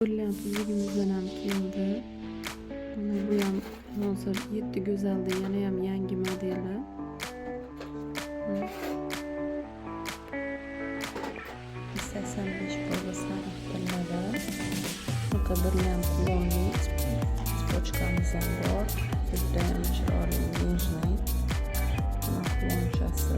Brilliantligimizdan ham keldi. Mana bu ham hozir Yetti Go'zalda yana ham yangi modeli. 85 proba sariq tillada. Bunaqa brilliant kulonli spochkamiz ham bor. Juda ham chiroyli, nejniy. Mana kulonchasi.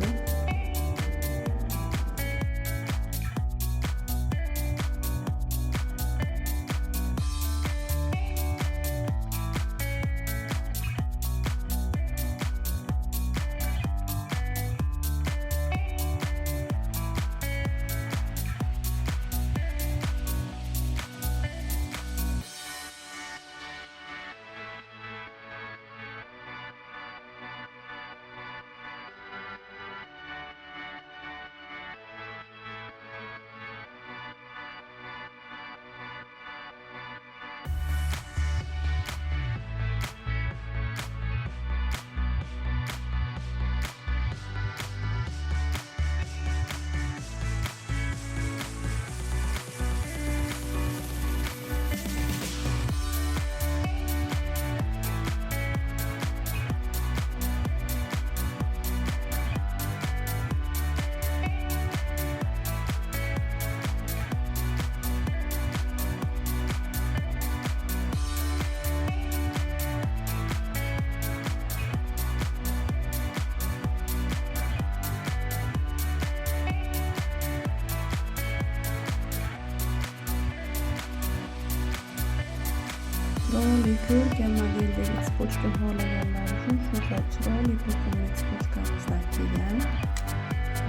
Chiroyli ko'rkam modeldagi spochka xohlaganlar uchun shuncha chiroyli to'qimli spochkamizdan kelgan.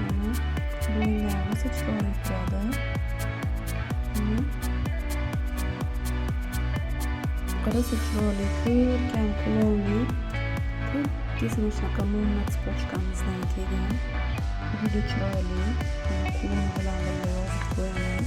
Mana bo'yinlarimiz chiroyli turadi. Qarasa chiroyli ko'rkam kulonli tekis shunaqa mo'mat spochkamizdan kelgan. Juda chiroyli. Kulon bilan birga yozib qo'yaman.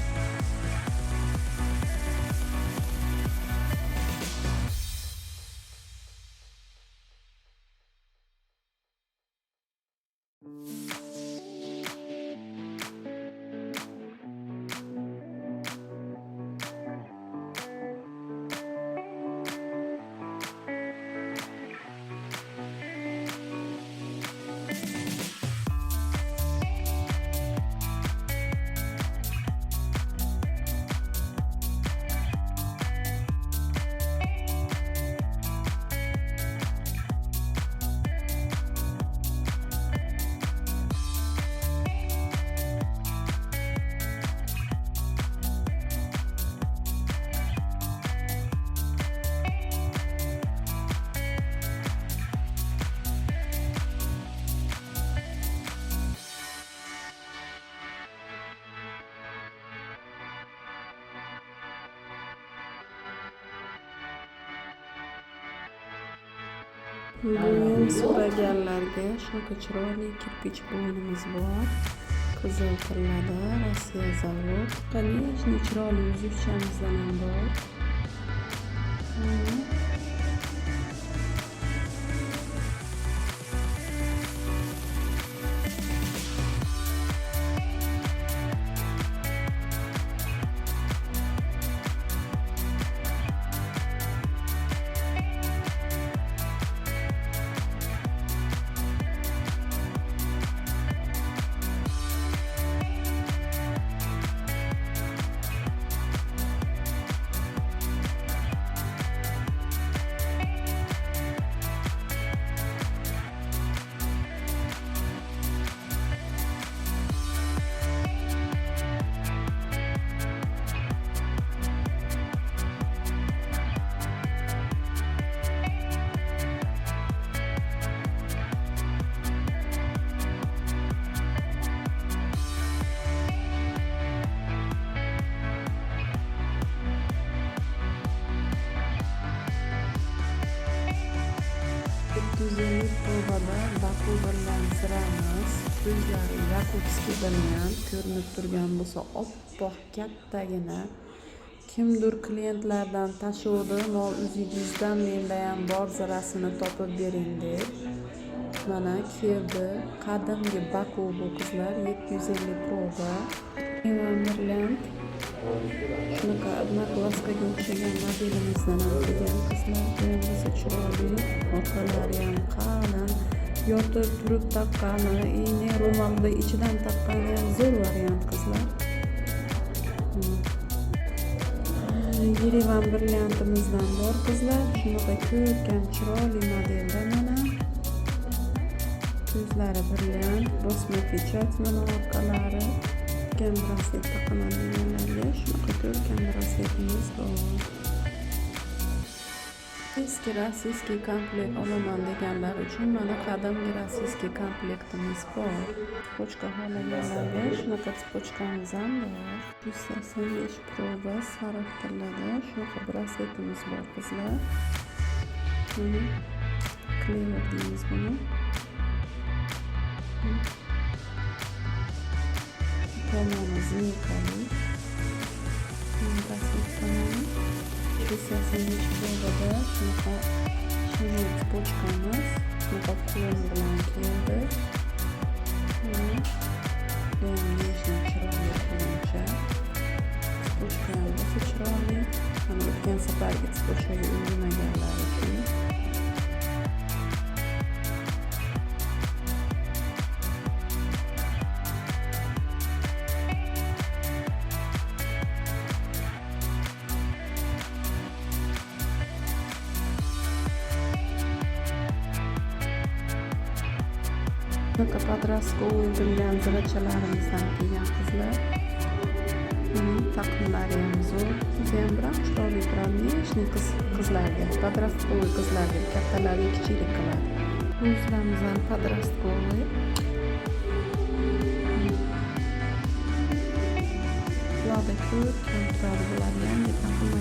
Bo'yin so'raganlarga shunaqa chiroyli kirpich bo'ynimiz bor. Qizil tillada, Rossiya zavod. Конечно, chiroyli uzukchamizdan ham bor. Güzellik provada Baku birlantiramiz. Ko'zlari Yakutskiy bilan ko'rinib turgan bo'lsa, oppoq kattagina. Kimdir klientlardan tashuvdi, mol o'zingizdan menda ham bor zarasini topib bering deb. Mana keldi. Qadimgi Baku bu qizlar 750 prova. Brilliant Shunaqa Atlaskaga o'xshagan modelimizdan ham kelgan qizlar. Buyog'isi chiroyli, orqalari ham qalin. Yotib turib taqqani, ne ro'molni ichidan taqqani ham zo'r variant qizlar. Yerevan brilliantimizdan bor qizlar. Shunaqa ko'rkam chiroyli modelda mana. Ko'zlari brilliant, bosma pechat mana orqalari. Ko'rkam braslet taqaman deganlarga shunaqa ko'rkam brasletimiz bor. Eski rossiyskiy komplekt olaman deganlar uchun mana qadimgi rossiyskiy komplektimiz bor. Pochka xohlaganlarga shunaqa pochkamiz ham bor. 185 proba sariq tillada shunaqa brasletimiz bor qizlar. Mana klever deymiz buni. Tomoni zilkali. Braslet tomoni 185 probada shunaqa shirin pochkamiz shunaqa kulon bilan keldi. Judayam nejniy chiroyli kuloncha. Pochka ham o'zi chiroyli. Mana o'tgan safargi pochkaga ulgurmaganlar uchun. Shunaqa подростковый bo'lgan zirachalarimizdan kelgan qizlar. Taqimlari ham zo'r, judayam biroq chiroyli turadi. Nechni qizlarga, подростковый qizlarga kattalarga kichiklik qiladi. O'zlarimiz ham подростковый. Ularda ko'p turadi bular yangi taqimlar